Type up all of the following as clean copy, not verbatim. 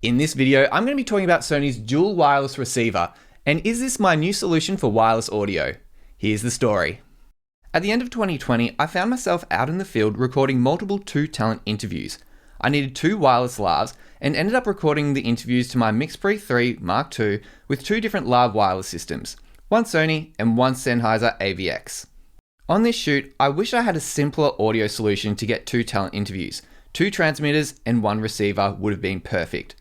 In this video, I'm going to be talking about Sony's dual wireless receiver, and is this my new solution for wireless audio? Here's the story. At the end of 2020, I found myself out in the field recording multiple two-talent interviews. I needed two wireless lavs and ended up recording the interviews to my MixPre 3 Mark II with two different lav wireless systems, one Sony and one Sennheiser AVX. On this shoot, I wish I had a simpler audio solution to get two-talent interviews. Two transmitters and one receiver would have been perfect.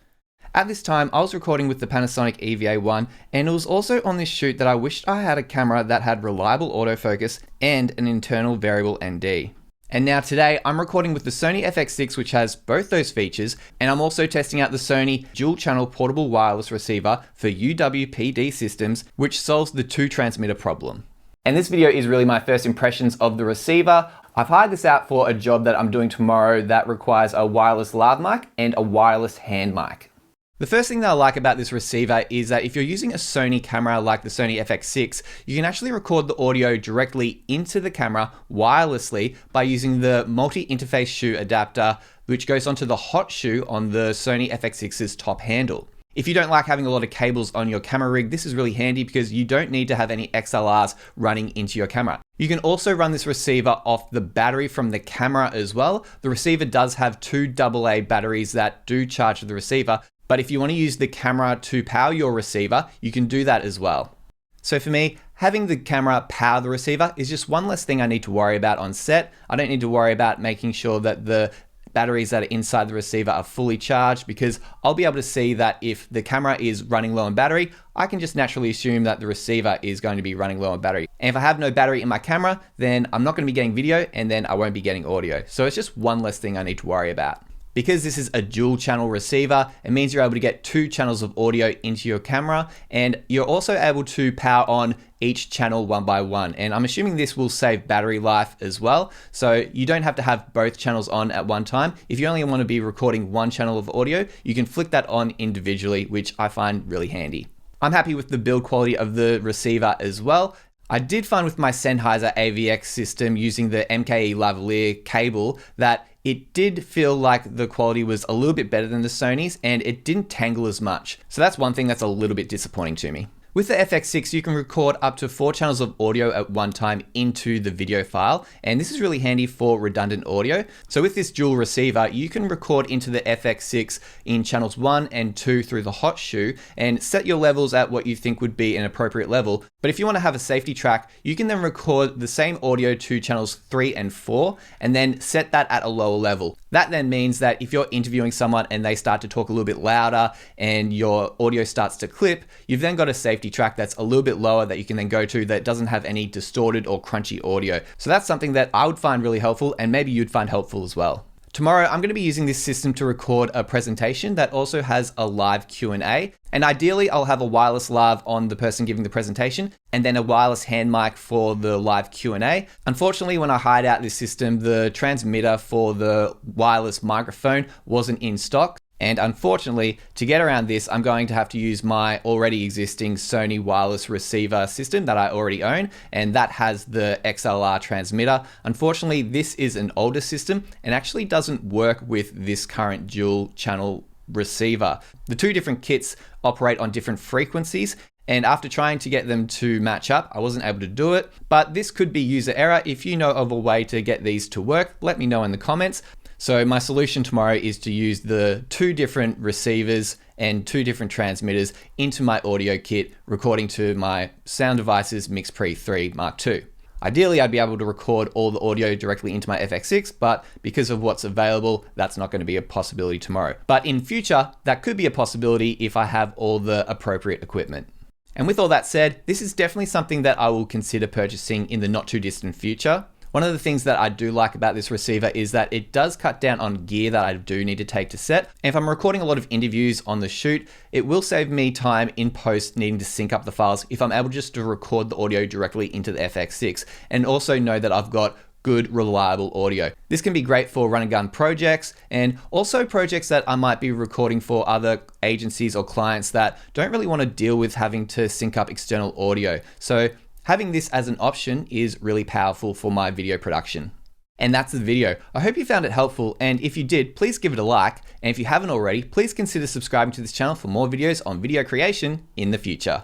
At this time, I was recording with the Panasonic EVA1, and it was also on this shoot that I wished I had a camera that had reliable autofocus and an internal variable ND. And now today, I'm recording with the Sony FX6, which has both those features, and I'm also testing out the Sony dual-channel portable wireless receiver for UWPD Systems, which solves the two transmitter problem. And this video is really my first impressions of the receiver. I've hired this out for a job that I'm doing tomorrow that requires a wireless lav mic and a wireless hand mic. The first thing that I like about this receiver is that if you're using a Sony camera like the Sony FX6, you can actually record the audio directly into the camera wirelessly by using the multi-interface shoe adapter, which goes onto the hot shoe on the Sony FX6's top handle. If you don't like having a lot of cables on your camera rig, this is really handy because you don't need to have any XLRs running into your camera. You can also run this receiver off the battery from the camera as well. The receiver does have two AA batteries that do charge the receiver, but if you want to use the camera to power your receiver, you can do that as well. So for me, having the camera power the receiver is just one less thing I need to worry about on set. I don't need to worry about making sure that the batteries that are inside the receiver are fully charged, because I'll be able to see that if the camera is running low on battery, I can just naturally assume that the receiver is going to be running low on battery. And if I have no battery in my camera, then I'm not going to be getting video and then I won't be getting audio. So it's just one less thing I need to worry about. Because this is a dual channel receiver, it means you're able to get two channels of audio into your camera, and you're also able to power on each channel one by one. And I'm assuming this will save battery life as well. So you don't have to have both channels on at one time. If you only want to be recording one channel of audio, you can flick that on individually, which I find really handy. I'm happy with the build quality of the receiver as well. I did find with my Sennheiser AVX system using the MKE lavalier cable that it did feel like the quality was a little bit better than the Sony's and it didn't tangle as much. So that's one thing that's a little bit disappointing to me. With the FX6, you can record up to 4 channels of audio at one time into the video file, and this is really handy for redundant audio. So with this dual receiver, you can record into the FX6 in channels 1 and 2 through the hot shoe and set your levels at what you think would be an appropriate level. But if you want to have a safety track, you can then record the same audio to channels 3 and 4 and then set that at a lower level. That then means that if you're interviewing someone and they start to talk a little bit louder and your audio starts to clip, you've then got a safety track that's a little bit lower that you can then go to that doesn't have any distorted or crunchy audio. So that's something that I would find really helpful, and maybe you'd find helpful as well. Tomorrow, I'm going to be using this system to record a presentation that also has a live Q&A. And ideally, I'll have a wireless lav on the person giving the presentation and then a wireless hand mic for the live Q&A. Unfortunately, when I hired out this system, the transmitter for the wireless microphone wasn't in stock. And unfortunately, to get around this, I'm going to have to use my already existing Sony wireless receiver system that I already own, and that has the XLR transmitter. Unfortunately, this is an older system and actually doesn't work with this current dual channel receiver. The two different kits operate on different frequencies, and after trying to get them to match up, I wasn't able to do it. But this could be user error. If you know of a way to get these to work, let me know in the comments. So my solution tomorrow is to use the two different receivers and two different transmitters into my audio kit, recording to my sound device's MixPre 3 Mark II. Ideally, I'd be able to record all the audio directly into my FX6, but because of what's available, that's not going to be a possibility tomorrow. But in future, that could be a possibility if I have all the appropriate equipment. And with all that said, this is definitely something that I will consider purchasing in the not too distant future. One of the things that I do like about this receiver is that it does cut down on gear that I do need to take to set. And if I'm recording a lot of interviews on the shoot, it will save me time in post needing to sync up the files if I'm able just to record the audio directly into the FX6 and also know that I've got good, reliable audio. This can be great for run and gun projects and also projects that I might be recording for other agencies or clients that don't really want to deal with having to sync up external audio. So having this as an option is really powerful for my video production. And that's the video. I hope you found it helpful, and if you did, please give it a like, and if you haven't already, please consider subscribing to this channel for more videos on video creation in the future.